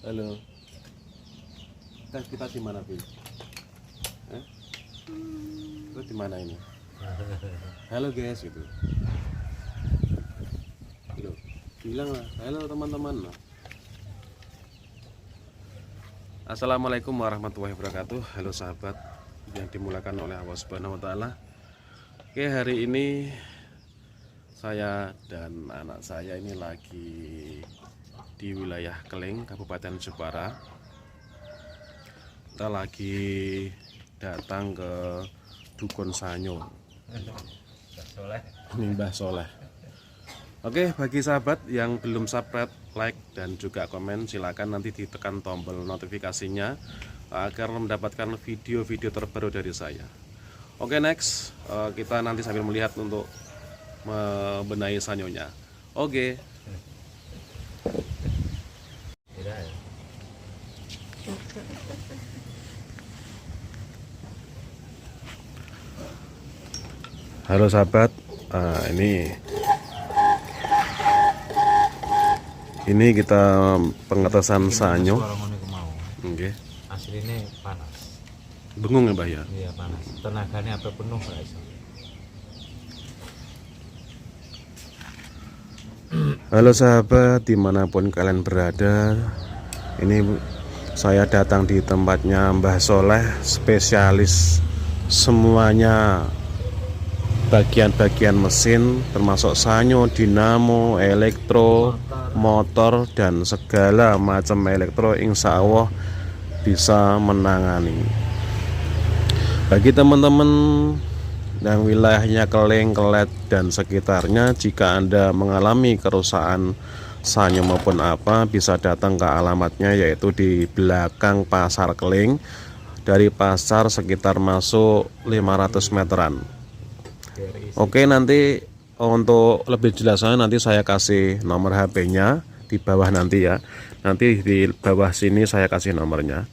Halo. Kita di mana, Bil? Itu di mana ini? Halo guys, gitu. Halo. Bilang lah, halo teman-teman. Assalamualaikum warahmatullahi wabarakatuh. Halo sahabat yang dimulakan oleh Allah Subhanahu wa taala. Oke, hari ini saya dan anak saya ini lagi di wilayah Keleng, Kabupaten Jepara. Kita lagi datang ke Dukun Sanyo. Ini Mbah Soleh. Oke, bagi sahabat yang belum subscribe, like dan juga komen, silakan nanti ditekan tombol notifikasinya agar mendapatkan video-video terbaru dari saya. Oke, next kita nanti sambil melihat untuk membenahi sanyonya. Oke. Halo sahabat, ini kita pengetesan sanyo. Oke. Aslinya panas. Bengung ya, Mbah ya? Iya panas. Tenaganya apa penuh guys. Halo sahabat, dimanapun kalian berada, ini saya datang di tempatnya Mbah Soleh, spesialis semuanya bagian-bagian mesin, termasuk sanyo, dinamo, elektro, motor, dan segala macam elektro. Insya Allah bisa menangani. Bagi teman-teman yang wilayahnya Keleng, Kelet, dan sekitarnya, jika Anda mengalami kerusakan sanyo maupun apa, bisa datang ke alamatnya, yaitu di belakang Pasar Keleng. Dari pasar sekitar masuk 500 meteran. Oke, nanti untuk lebih jelasnya nanti saya kasih nomor HP-nya di bawah nanti ya. Nanti di bawah sini saya kasih nomornya.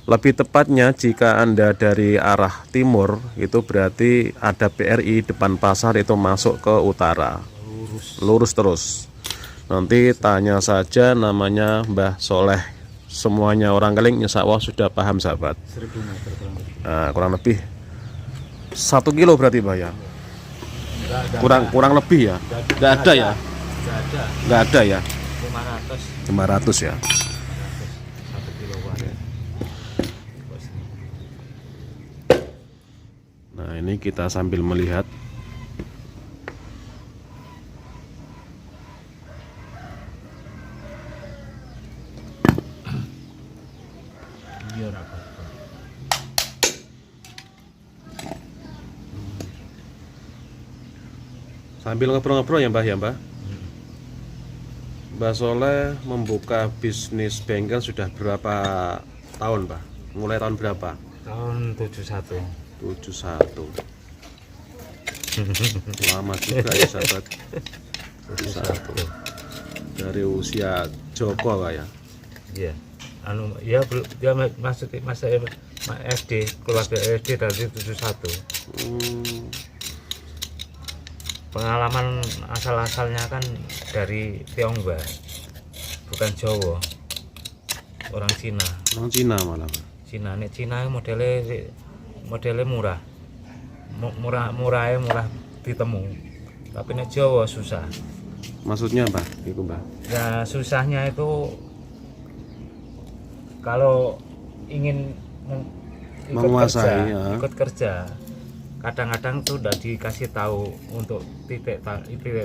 Lebih tepatnya jika Anda dari arah timur, itu berarti ada BRI depan pasar, itu masuk ke utara. Lurus terus. Nanti tanya saja namanya Mbah Soleh. Semuanya orang Keleng insya Allah sudah paham sahabat. 1000 meter Nah, kurang lebih 1 kilo berarti Mbah ya. Kurang lebih ya. Nggak ada ya. Nggak ada ya. 500 ya. 1 kilo ya. Nah, ini kita sambil melihat. Biar apa? Sambil ngobrol-ngobrol ya Mbah ya, Mbah. Mbah Soleh membuka bisnis bengkel sudah berapa tahun, Mbah? Mulai tahun berapa? Tahun 71. 71. Lama juga ya sahabat. 71. Dari usia Joko Pak ya. Iya. Ya dia masuk masa SD, keluarga SD dari 71. Pengalaman asal-asalnya kan dari Tionghoa, bukan Jawa, orang Cina. Orang Cina malah Pak. Cina modelnya murah ditemu, tapi nek Jawa susah. Maksudnya apa itu Mbah? Ya susahnya itu kalau ingin Menguasai, ya. ikut kerja, kadang-kadang tuh udah dikasih tahu untuk titik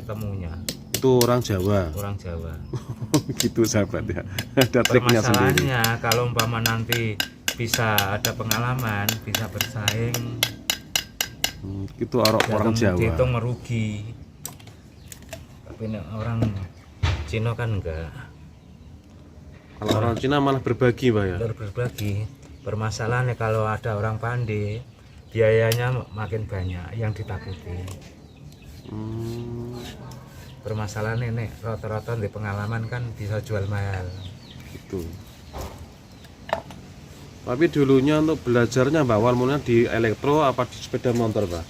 temunya. Itu orang Jawa. Orang Jawa. Gitu sahabat ya. Ada triknya sendiri. Permasalahannya kalau umpama nanti bisa ada pengalaman, bisa bersaing, Itu orang Jawa. Dihitung merugi. Tapi orang Cina kan enggak. Kalau orang Cina malah berbagi Pak ya. Berbagi. Permasalahannya kalau ada orang pandai, biayanya makin banyak yang ditakuti. Permasalahan ini rata-rata di pengalaman kan bisa jual mahal. Itu. Tapi dulunya untuk belajarnya Mbak, awal mulanya di elektro apa di sepeda motor Pak?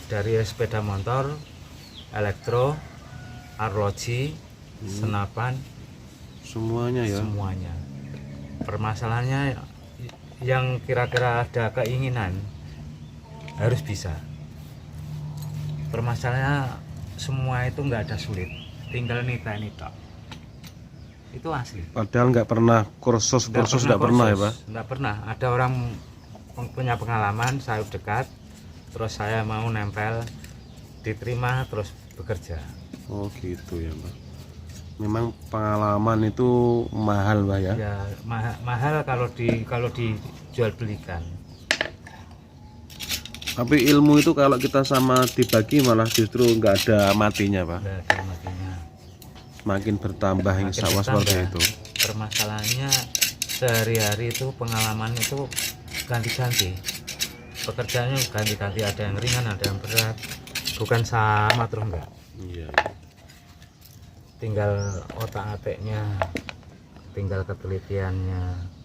Dari sepeda motor, elektro, arloji, senapan, Semuanya ya. semuanya. permasalahannya yang kira-kira ada keinginan harus bisa. Permasalahannya semua itu nggak ada sulit, tinggal nita-nita. Itu asli. Padahal nggak pernah kursus nggak pernah ya Pak? Nggak pernah. Ada orang punya pengalaman, saya dekat, terus saya mau nempel, diterima, terus bekerja. Oh gitu ya Pak. Memang pengalaman itu mahal Pak ya? Ya mahal kalau dijual belikan. Tapi ilmu itu kalau kita sama dibagi malah justru nggak ada matinya Pak. Nggak ada matinya. Makin bertambah Makin insya Allah seperti itu. Permasalahannya sehari-hari itu pengalaman itu ganti-ganti. Pekerjaannya ganti-ganti, ada yang ringan, ada yang berat. Bukan sama terus enggak. Iya. Tinggal otak-atiknya, tinggal ketelitiannya.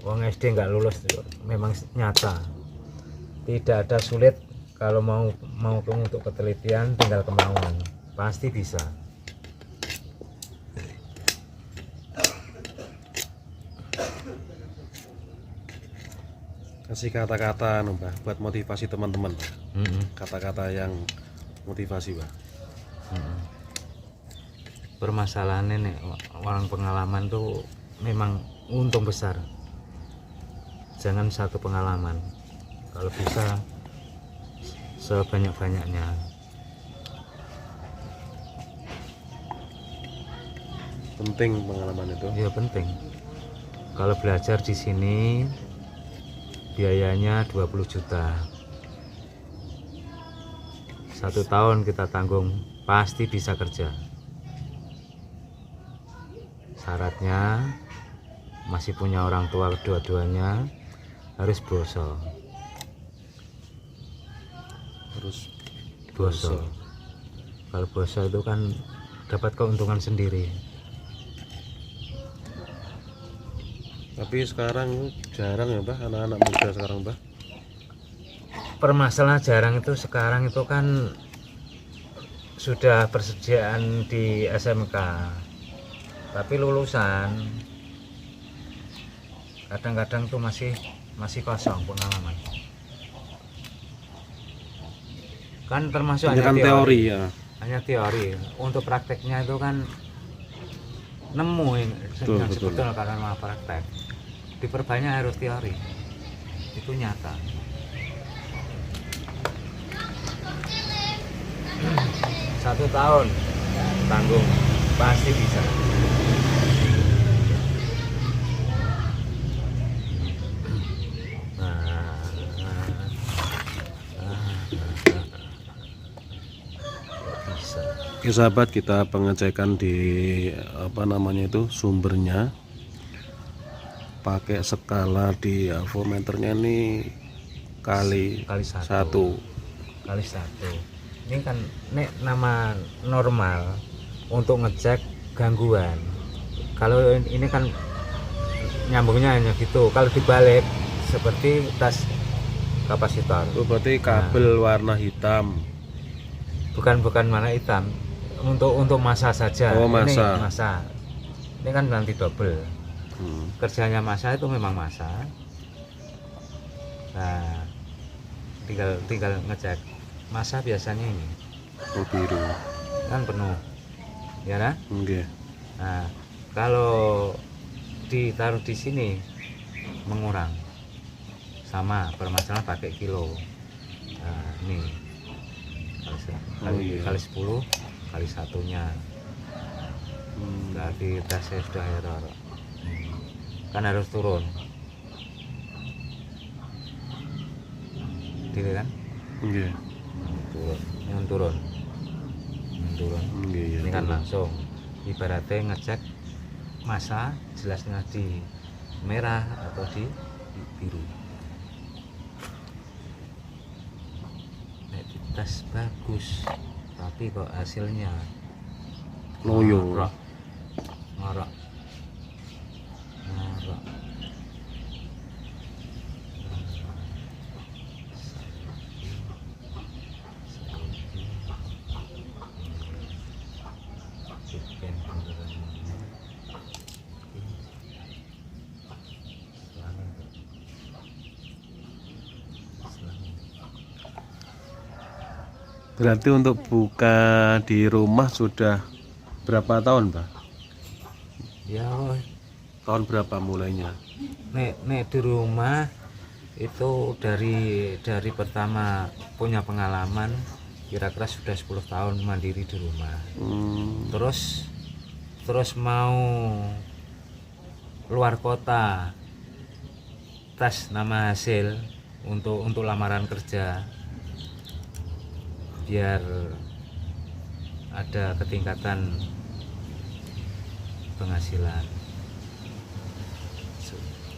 Wong SD nggak lulus memang nyata. Tidak ada sulit kalau mau untuk ketelitian, tinggal kemauan, pasti bisa. Kasih kata-kata Mbah buat motivasi teman-teman Pak. Kata-kata yang motivasi Pak. Permasalahannya nih, orang pengalaman tuh memang untung besar. Jangan satu pengalaman, kalau bisa sebanyak-banyaknya. Penting pengalaman itu. Ya penting. Kalau belajar di sini biayanya 20 juta. 1 tahun kita tanggung, pasti bisa kerja. Syaratnya masih punya orang tua kedua-duanya, harus boso. Harus Boso. Kalau boso itu kan dapat keuntungan sendiri. Tapi sekarang jarang ya Mbah anak-anak muda sekarang Mbah. Permasalahan jarang itu sekarang itu kan sudah persediaan di SMK, tapi lulusan kadang-kadang tuh masih kosong pengalaman. Kan termasuk Ini kan teori ya. Hanya teori. Untuk prakteknya itu kan nemu yang Betul. sebetulnya karena mau praktek. Diperbanyak harus teori. Itu nyata. Satu tahun tanggung, pasti bisa. Bisa. Oke sahabat, kita pengecekan di apa namanya itu sumbernya, pakai skala di avometernya ini kali satu. Kali satu. Ini kan nama normal untuk ngecek gangguan. Kalau ini kan nyambungnya hanya gitu. Kalau dibalik seperti tas kapasitor. Itu berarti kabel warna hitam. Bukan warna hitam. Untuk massa saja. Oh, Ini massa. massa. Ini kan nanti double. Kerjanya massa itu memang massa. Nah, tinggal ngecek. Massa biasanya ini. Oh, biru. Kan penuh. Ya kan? Oke. Nah, kalau ditaruh di sini mengurang. Sama permasalahan pakai kilo. Nah, ini kali 10 kali satunya. Berarti tesnya sudah error. Kan harus turun. Gitu kan? Oke. turun. Iya, Ini kan turun. langsung ibaratnya ngecek massa jelasnya di merah atau di biru. Nek tes bagus tapi kok hasilnya Loyo. ngorok. Berarti untuk buka di rumah sudah berapa tahun, Pak? Ya Tahun berapa mulainya? nek di rumah itu dari pertama punya pengalaman kira-kira sudah 10 tahun mandiri di rumah. Terus mau luar kota tes nama hasil untuk lamaran kerja biar ada ketingkatan penghasilan.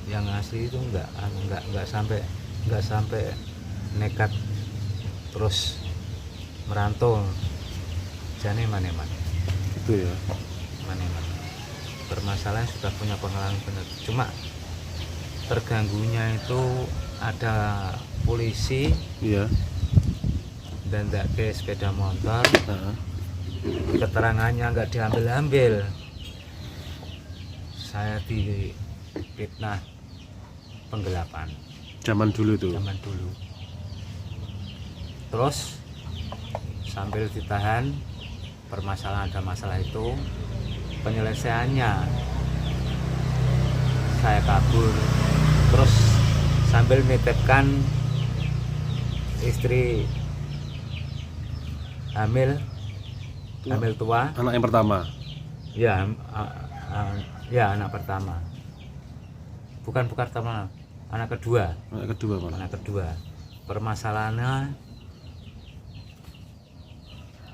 Yang asli itu nggak sampai nekat terus merantau jane maneman Itu ya. maneman permasalahan sudah punya pengalaman benar, cuma terganggunya itu ada polisi Iya. dan tidak ke sepeda motor, Nah, keterangannya nggak diambil-ambil, saya difitnah penggelapan zaman dulu itu. zaman dulu. Terus sambil ditahan, permasalahan ada masalah itu, penyelesaiannya saya kabur, terus sambil nitipkan istri hamil tua, Anak yang pertama. ya ya anak pertama, bukan pertama, anak kedua. Anak kedua malah. Anak kedua, permasalahannya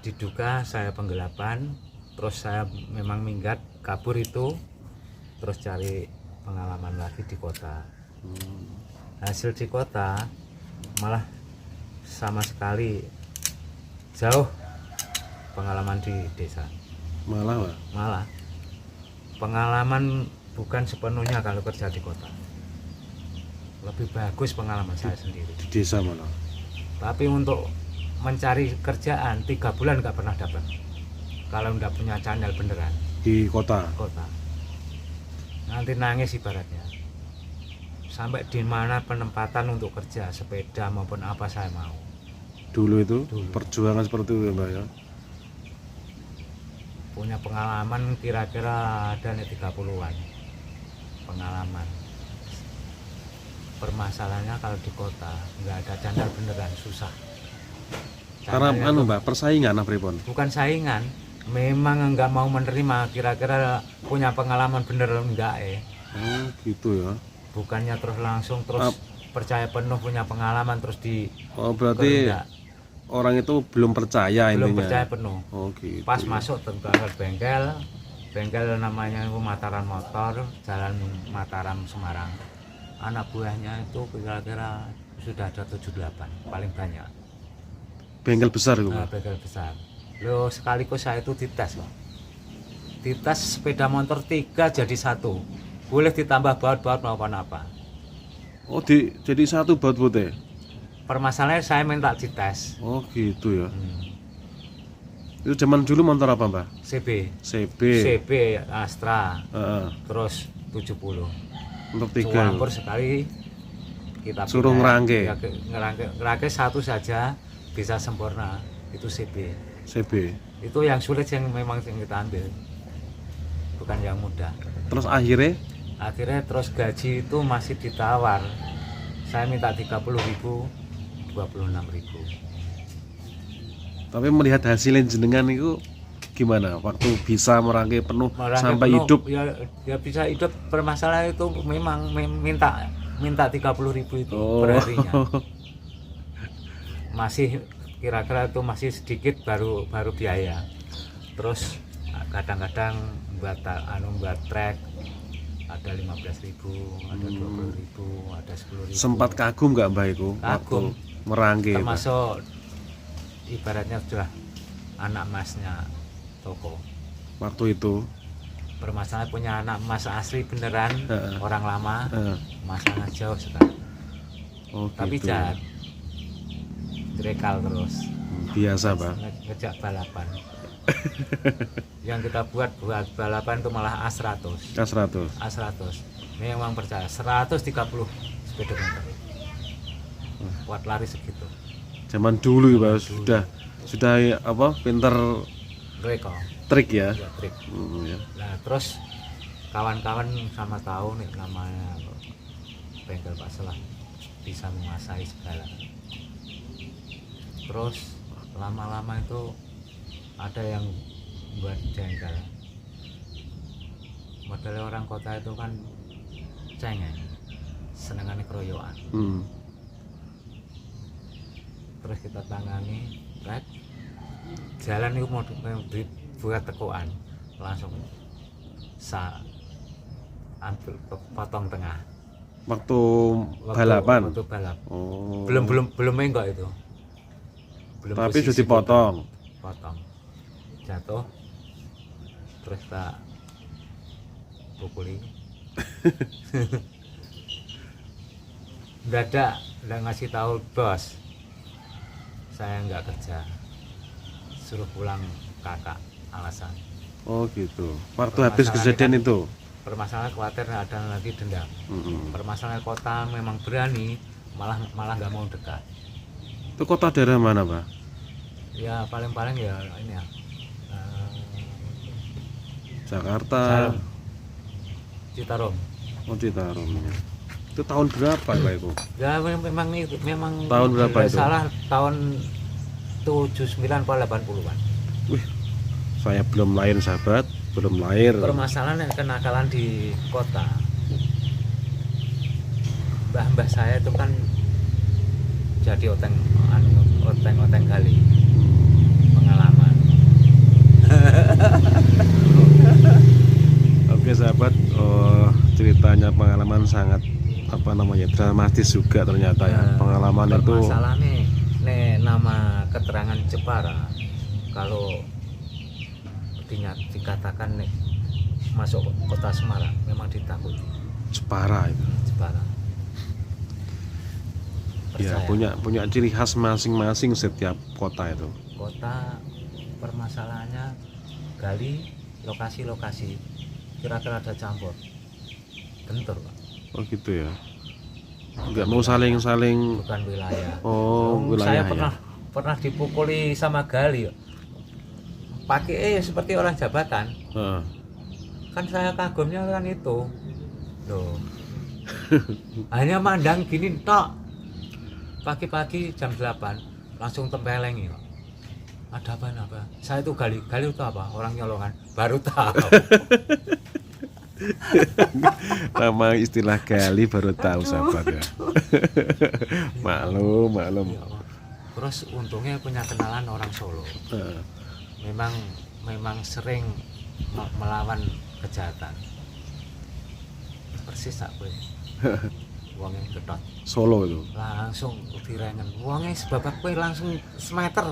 diduga saya penggelapan, terus saya memang minggat kabur itu, terus cari pengalaman lagi di kota. Hasil di kota malah sama sekali jauh pengalaman di desa. Malah, Pak. Malah pengalaman bukan sepenuhnya kalau kerja di kota, lebih bagus pengalaman saya sendiri Di desa malah. tapi untuk mencari kerjaan 3 bulan nggak pernah dapat kalau nggak punya channel beneran Di kota. kota. Nanti nangis ibaratnya, sampai di mana penempatan untuk kerja sepeda maupun apa saya mau. Dulu itu Dulu. perjuangan seperti itu ya, Mbak ya. Punya pengalaman kira-kira ada nih 30-an pengalaman. Permasalahannya kalau di kota nggak ada channel beneran susah. Karena Channelnya anu, tuh Mbak, persaingan apa pripun? bukan saingan, memang nggak mau menerima, kira-kira punya pengalaman bener enggak Oh, gitu ya. bukannya terus langsung terus percaya penuh punya pengalaman terus di Oh, berarti kehendak. orang itu belum percaya Belum intinya. percaya penuh. Oh, gitu. Pas masuk ke bengkel namanya itu Mataram Motor, Jalan Mataram Semarang, anak buahnya itu kira-kira sudah ada 7-8 paling banyak. Bengkel besar itu, Nah, Pak. bengkel besar. Lo sekaligus saya itu dites loh. Dites sepeda motor 3 jadi 1. Boleh ditambah baut-baut maupun apa. Oh, jadi satu baut putih. Permasalahannya saya minta dites. Oh, gitu ya. Itu zaman dulu motor apa, Mbak? CB. CB. CB Astra. Heeh. Terus 70. Untuk 3. Campur sekali kita Suruh pindah. ngerangke. Ya, ngerangke satu saja bisa sempurna. Itu CB. CB. Itu yang sulit yang memang yang kita ambil. Bukan yang mudah. Terus akhirnya Akhirnya terus gaji itu masih ditawar. Saya minta 30.000, 26.000. tapi melihat hasilnya jenengan itu gimana? Waktu bisa merangkai penuh Merangkai sampai penuh, hidup. ya bisa hidup. Permasalahan itu memang minta 30.000 itu Oh. perharinya. Masih kira-kira itu masih sedikit baru biaya. Terus kadang-kadang buat trek ada 15.000, ada 20.000, ada 10.000. Sempat kagum nggak, Mbak, itu waktu Kagum. merangkai, Mbak? Termasuk ibaratnya sudah anak emasnya toko. Waktu itu. Permasalahan punya anak emas asli beneran, orang lama, masanya jauh sekali. Oh, Tapi gitu. jahat, direkal terus, Biasa, Pak. ngejak balapan. Yang kita buat balapan itu malah A100. K100. A100. Memang percaya 130 speedometer. Buat lari segitu. Zaman dulu ya, Pak, Sudah apa? Pinter Mereka trik ya. ya trik. Ya. Nah terus kawan-kawan sama tahu nih namanya bengkel Pak Selah bisa menguasai segala. Terus lama-lama itu ada yang buat jengkel. Modelnya orang kota itu kan cengeng, senengannya keroyokan. Terus kita tangani, right? Jalan itu mau dibuat tekuan, langsung ambil potong tengah. Waktu balapan. Waktu balap. Oh. Belum enggak itu. Belum Tapi sudah posisi dipotong. potong. Jatuh. Terus tak pukuli. Udah ngasih tahu bos. Saya nggak kerja. Suruh pulang kakak alasan. Oh gitu. Waktu habis kejadian itu. Permasalahan khawatir ada lagi dendam. Permasalahan kota memang berani, malah nggak mau dekat. Itu kota daerah mana, Pak? Ya paling ya ini ya. Jakarta. Citarum. Oh Citarum. Ya. Itu tahun berapa Pak itu? Ya memang Tahun berapa nggak itu? salah tahun 79 atau 80-an. Wih, saya belum lahir sahabat, belum lahir. Permasalahan yang kenakalan di kota. Mbah saya itu kan jadi oteng kali pengalaman. Oke sahabat, ceritanya pengalaman sangat dramatis juga ternyata ya. Pengalaman itu. Masalah nih nama keterangan Jepara kalau dikatakan nih masuk kota Semarang memang ditakuti. Jepara itu. Jepara. Ya, Percaya. punya ciri khas masing-masing setiap kota itu. Kota permasalahannya gali lokasi-lokasi kira-kira ada campur bentur Pak. Oh gitu ya. Enggak mau saling Bukan wilayah. Oh, Saya wilayah ya. pernah dipukuli sama gali pakai seperti orang jabatan. Heeh. Kan saya kagumnya kan itu loh. Hanya mandang gini tok pagi-pagi jam 8 langsung tempelengi Pak. Ada apa? Saya itu gali itu apa? Orang nyolongan baru tahu. Nama istilah gali baru tahu sahabat ya. Maklum. Ya, terus untungnya punya kenalan orang Solo. Memang sering melawan kejahatan. Persis tak kowe. Wonge ketot. Solo itu. Langsung direngen. Wonge sebabak kowe langsung semeter.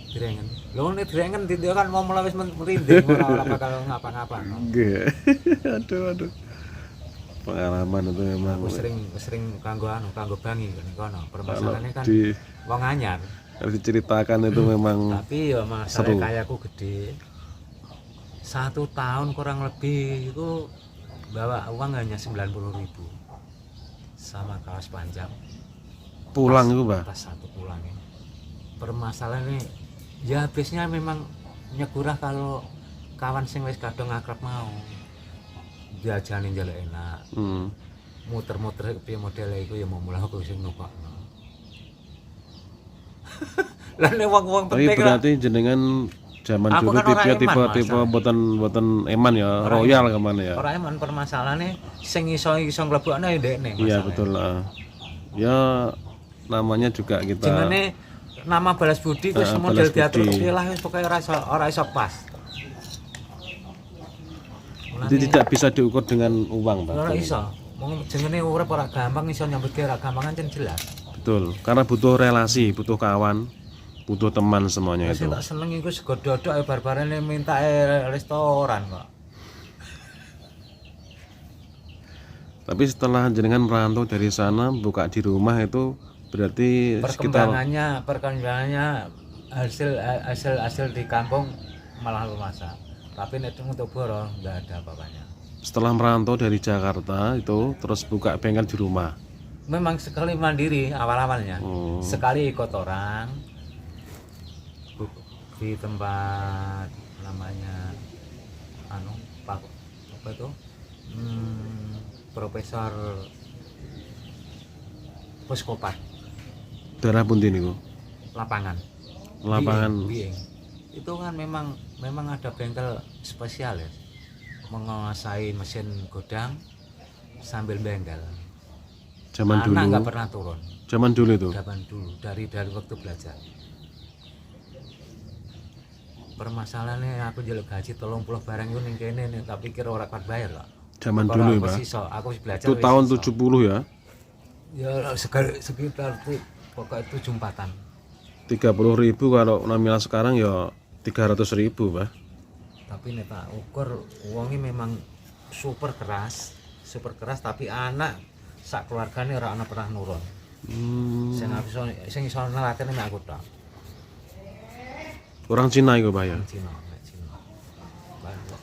Direngen. Lho nek direngen dia kan mau mulai wis merinding ora bakal ngapa-ngapa. Nggih. Aduh. Pengalaman itu memang Aku sering kanggo bangi kan kono. Permasalahannya kan di wong anyar. harus diceritakan itu memang Tapi ya masalah kayaku gede. 1 tahun kurang lebih itu bawa uang hanya 90.000 sama kaos panjang. pulang itu, Pak. Pas satu pulangnya. Permasalahannya ya habisnya memang nyegurah kalau kawan sing wis kadung akrab mau. Jajanin njaluk enak. Muter-muter piye modele iku ya mau mulah aku sing nukokno. Lah nek wong-wong Tapi penting berarti jenengan zaman Aku dulu kan ora tipe eman, boten eman ya, royal kemana ya. ora eman permasalahannya sing iso mlebokno ya ndekne. Iya betul lah. Ya namanya juga kita. Jenenge nama balas budi wis model balas diatur budi. kepiye lah wis pokoke ora iso pas. Jadi tidak bisa diukur dengan uang, Pak. Ora iso. Wong jenenge urip ora gampang iso nyambut gawe ora gampang kan jelas. Betul, karena butuh relasi, butuh kawan, butuh teman semuanya itu. Sing tak seneng iku sego dodok e bar-barane minta restoran kok. Tapi setelah jenengan merantau dari sana buka di rumah itu berarti sekitar Perkembangannya hasil di kampung malah lumasan. Tapi nek untuk boro enggak ada apa-apanya. setelah merantau dari Jakarta itu terus buka bengkel di rumah. Memang sekali mandiri awal-awalnya. Sekali ikut orang. di tempat namanya Pak apa itu Profesor Puskopat Daerah pundi niku? lapangan Bieng. Itu kan memang ada bengkel spesialis menguasai mesin godang sambil bengkel. Zaman Anak dulu. nggak pernah turun. Zaman dulu itu. Zaman dulu dari waktu belajar. Permasalahannya aku jelek gaji 30 barang itu ning kene nih, tak pikir ora kuat bayar kok. Zaman dulu ya, Pak. Aku belajar Itu tahun 70 ya. Ya sekitar tuh pokoknya 74-an. 30.000 kalau nominal sekarang ya 300.000, Pak. Tapi nek tak ukur uangnya memang super keras tapi anak sak keluargane ora ana pernah nurun. Sing iso nelatene mek aku tok. Orang Cina itu, Pak ya. Cina.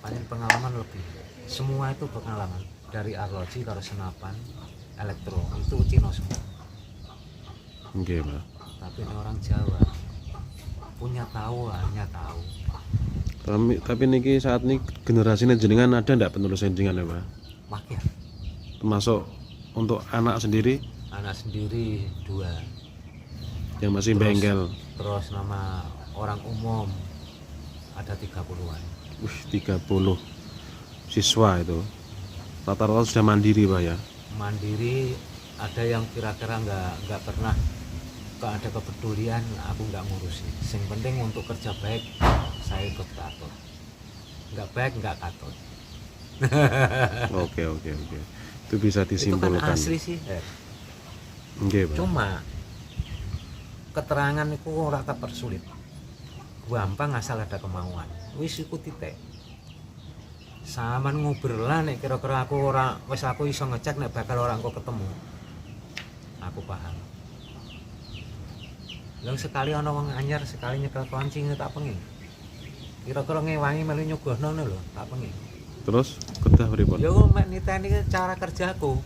Banyak pengalaman lebih. Semua itu pengalaman dari arloji karo senapan, elektro itu Cina semua. Oke, Pak. Tapi ini orang Jawa punya tahu, hanya tahu. Tapi niki saat ini generasinya jenengan ada ndak penerus jenengan ya, Pak? Makin. Termasuk untuk anak sendiri Anak sendiri 2. yang masih bengkel. Terus nama orang umum ada 30-an. 30 siswa itu. Rata-rata sudah mandiri, Pak ya. Mandiri, ada yang kira-kira nggak pernah ada kepedulian, aku nggak ngurusi. Yang penting untuk kerja baik saya ikut katut. Nggak baik nggak katut. Oke. Itu bisa disimpulkan. Itu kan asli sih. Oke, Pak. Cuma keterangan itu ora persulit. Gampang asal ada kemauan. Wis iku titik. Saman ngobrol lah nek kira-kira aku ora wis aku iso ngecek nek bakal orang kok ketemu. Aku paham. Lang sekali ana wong anyar sekali nyekel kancing tak pengin. Kira-kira ngewangi melu nyuguhno lho, tak pengin. Terus kedah pripun? Ya mek niteni cara kerjaku.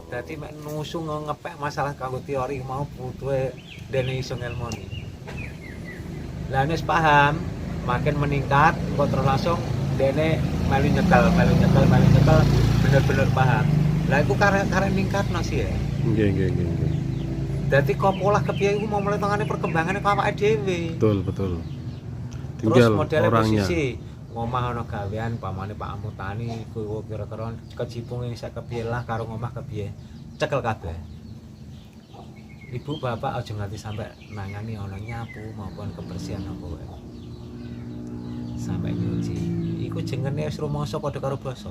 Dadi mek nusung ngepek masalah kanggo teori mau butuhe dene iso ngelmoni. Lah nek paham, makin meningkat kok terus langsung dene melu nyekel bener-bener paham. Lah iku karek ningkatno sih ya. Nggih. Dadi kok pola kepiye iku mau mulai tangane perkembangannya kok awake dhewe. Betul. Terus Tinggal modele orangnya. posisi ngomah ana gawean pamane Pak Amutani kuwi kira-kira kecipunge sak kepiye lah karo ngomah kepiye. Cekel kabeh. Ibu bapak aja nganti sampai nangani ana nyapu maupun kebersihan apa wae. Sampai nyuci. Iku jengene wis rumangsa padha karo basa.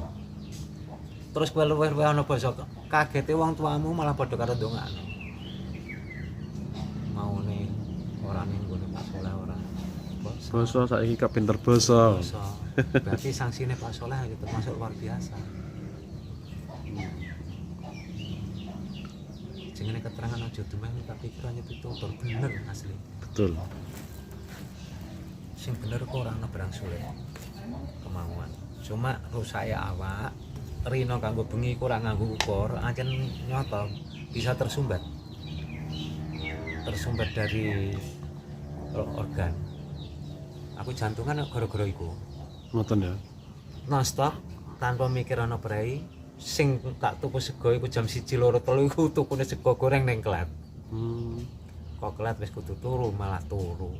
Terus kowe luwih-luwih ana basa kagete wong tuamu malah padha karo ndongakno. Maune ora ning nggone Pak Soleh ora. Basa saiki kapinter basa. Berarti sanksine Pak Soleh itu termasuk luar biasa. Jenenge keterangan aja demeh tapi pikirannya ditutur bener asli. Betul. Sing bener kok ora ana barang sulit. Kemauan. Cuma rusake awak rino kanggo bengi kurang nganggo ukur ancen nyoto bisa tersumbat dari organ. Aku jantungan gara-gara iku. Ngoten ya. Non-stop tanpa mikir ana prei. Sing tak tuku sego iku jam 1, 2, 3 iku tukune sego goreng ning Klet. Kok Klet wis kudu turu malah turu.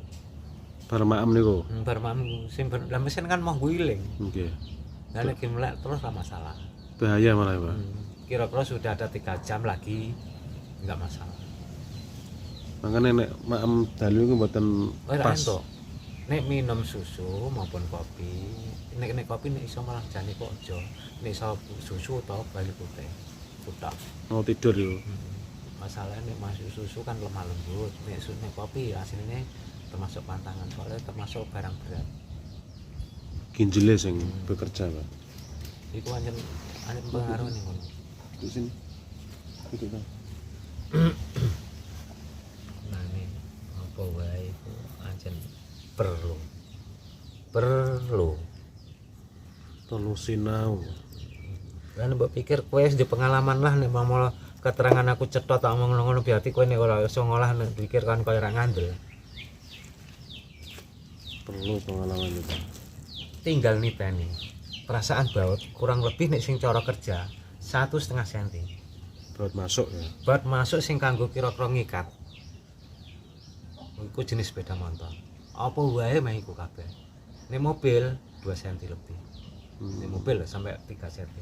Bar maem niku. Bar maem sing mesin kan mau guling. Nggih. Lah nek melek terus lah masalah. Bahaya malah, Pak. Kira-kira sudah ada 3 jam lagi enggak masalah. Makanya nek maem dalu iku mboten pas. Entuk. Nek minum susu maupun kopi, nek kopi nek iso malah jane kok aja. Nek iso susu atau bali putih. Utak. Mau tidur yo. Masalahnya nek masuk susu kan lemah lembut. Nek kopi aslinya termasuk pantangan soalnya termasuk barang berat. Ginjele sing bekerja, Pak. Iku anjen pengaruh ning ngono. Di sini. Itu ta. Nah ini apa wae iku anjen perlu sinau. Lan mbok pikir kowe wis di pengalaman lah nek mau keterangan aku cetha tak omong ngono berarti kowe nek ora iso ngolah nek pikir kan koyo ora ngandel. Perlu pengalaman itu. Tinggal niteni. Perasaan baut kurang lebih nek sing cara kerja 1,5 cm. Buat masuk ya. Baut masuk sing kanggo kira-kira ngikat. Iku jenis sepeda motor. Apa wae meh iku kabeh. Nek mobil 2 cm lebih. Nek mobil sampai 3 cm.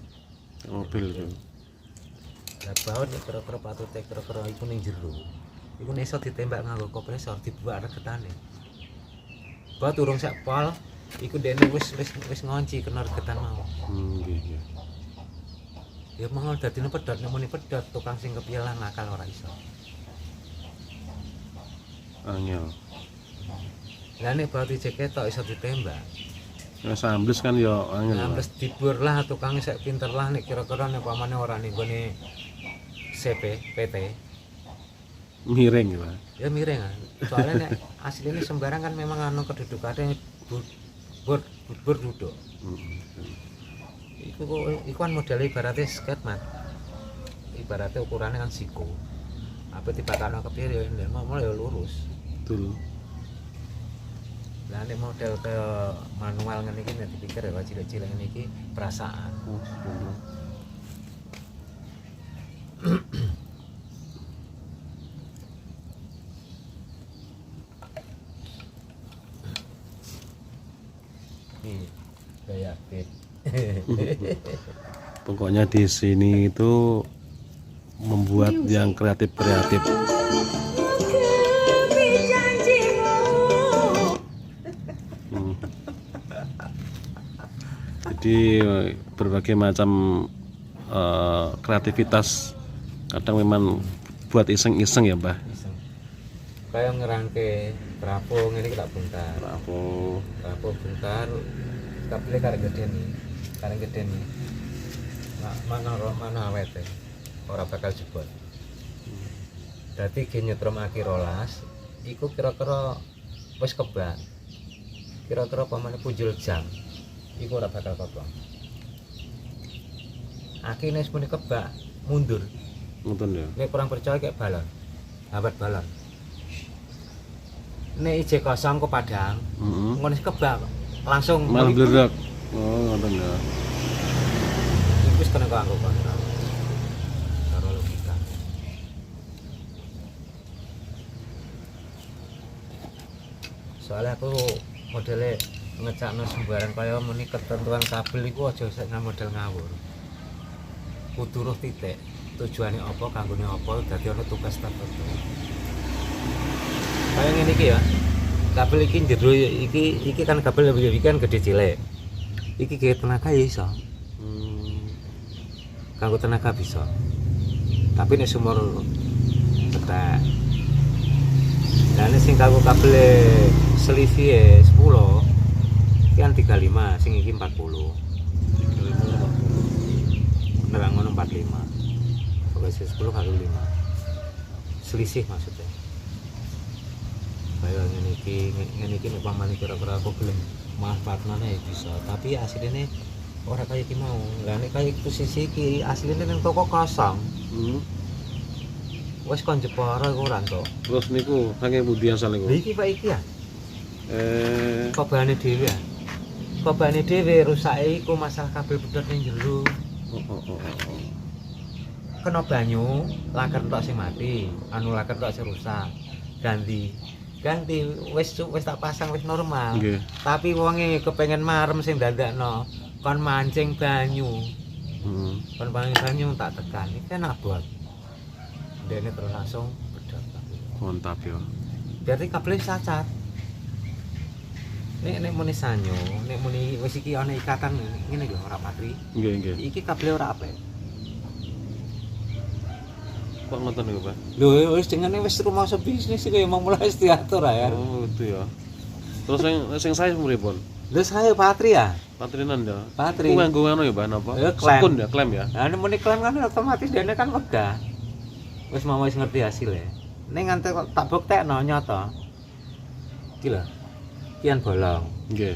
Mobil itu. Lah baut nek kira-kira patute kira-kira iku ning jero. Iku nek iso ditembak nganggo kompresor dibuat regetane. Baut urung sak pol, iku dene wis ngonci kena regetan mau. Nggih. Ya mangol dadine pedhot, nek muni pedhot tukang sing kepialan nakal ora iso. Angel. Lah nek baut ijek ketok iso ditembak. Ya sambles kan ya angel. Nah, terus dibur lah tukang sik pinter lah nek kira-kira nek pamane ora ning gone CP, PT. Miring ya, Pak. Ya miring kan. Soalnya nek asline sembarang kan memang anu kedudukane bur duduk. Iku kan model ibaratnya skatmat. Ibaratnya ukurannya kan siku. Apa dibakano kepir ya mau ya lurus. Betul. Lah nek model ke manual ngene iki nek dipikir ya cilik-cilik ngene iki perasaan. Oh, bener. Gaya fit. Pokoknya di sini itu membuat yang kreatif. Jadi berbagai macam kreativitas kadang memang buat iseng-iseng ya, Mbah. Iseng. Kayak ngerangke trafo ngene iki tak bongkar. Trafo bongkar kabel kareng gede nih. Mana awete. Ora bakal jebol. Dadi ge nyetrum aki 12 iku kira-kira wis kebak. Kira-kira pamane punjul jam. Iku ora bakal kobong. Aki nek muni kebak mundur. Ngoten ya. Nek kurang percaya kayak balon. Habat balon. Nek ije kosong ke padang, ngono kebak langsung malah bledak. Oh, ngoten ya. Iku wis kena kanggo kontrol. Karo logika. Soalnya aku modele ngecakno sembarang kaya muni ketentuan kabel iku aja sak model ngawur. Kudu roh titik. Tujuannya apa, kanggone apa, dadi ana tugas tertentu. Kayak ngene iki ya. Kabel iki jero iki kan kabel iki kan gede cilik. Iki ge tenaga ya iso. Kanggo tenaga bisa. Tapi nek sumur cetek. Lah nek sing kanggo kabel selisih 10 iki kan 35, sing iki 40. Nerang ngono 45. Pokoke 10 kali 5. Selisih maksudnya. Kayak ngene iki nek pamane kira-kira aku gelem manfaatane ya bisa, tapi asline ora kaya iki mau. Lah nek kaya posisi iki asline ning toko kosong. Wis kon jepara iku ora entuk. Terus niku saking pundi asal niku? Iki Pak iki ya. Kobane dhewe ya. Kobane dhewe rusake iku masalah kabel pedhot ning jero. Kena banyu, laker tok sing mati, anu laker tok sing rusak. Ganti wis tak pasang wis normal. Nggih. Tapi wonge kepengen marem sing dandakno kon mancing banyu. Kon paling banyu tak tekan iki kan abot. Dene terus langsung pedhot. Mantap ya. Berarti kabel cacat. Nek muni sanyo, nek muni wis iki ana ikatan ngene lho ora patri. Nggih. Iki kabel ora apik. Kok ngoten niku, Pak? Lho wis dengene wis rumangsa bisnis iki emang mulai wis diatur ya. Oh, itu ya. Terus sing saya pripun? Lho saya patri ya. Patrinan ya. Patri. Ku nganggo anu ya, Pak, napa? Ya, klaim. Sekun ya, klaim ya. Nah, nek muni klaim kan otomatis dene kan wegah. Wis mau wis ngerti hasilnya. Ning nganti kok tak buktekno nyata. Iki lho. Kian bolong. Nggih.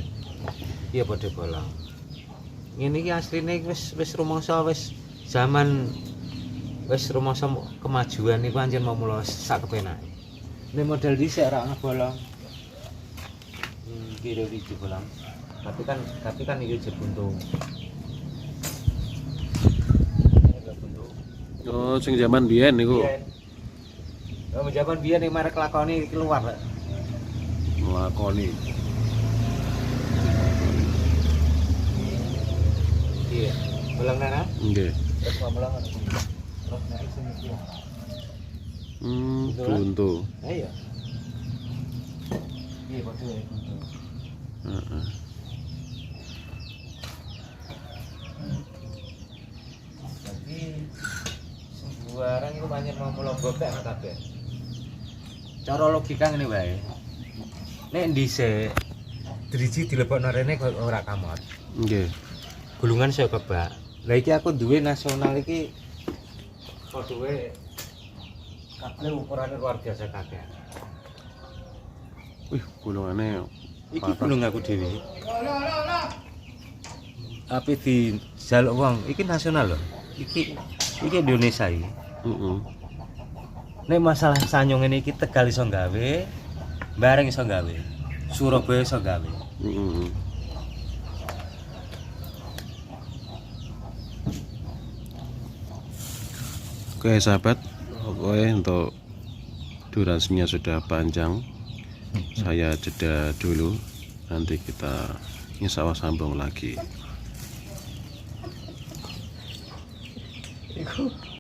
Iya padha bolong. Ngene iki asline wis rumangsa wis zaman wis rumangsa kemajuan niku anjen mau mula sak kepenake. Nek model dhisik ora ana bolong. Kira biji pulang. Tapi kan itu buntu. Oh, sing zaman biyen niku Oh, zaman biyen ning merek lakoni keluar. nglakoni. Iya. Pulang nana? Nggih. Terus pulang kan. Terus naik sini iki. Buntu. Iya. Iya, padha ya buntu. Heeh. Jadi sembarang itu banyak mau mulai gobek kabeh. Cara logika ngene wae. Nek dhisik driji dilebokno rene kok ora kamot. Nggih. Gulungan saya kebak. Lah iki aku duwe nasional iki kok duwe kabel ukurane luar biasa kabeh. Wih, gulungane Iki patah. gulung aku dhewe. Tapi di jaluk wong iki nasional loh. Iki Indonesia iki. Heeh. Nek masalah sanyo ngene iki Tegal iso gawe, Bareng iso gawe, Surabaya iso gawe. Heeh. Oke sahabat, oke untuk durasinya sudah panjang, saya jeda dulu, nanti kita insya Allah sambung lagi.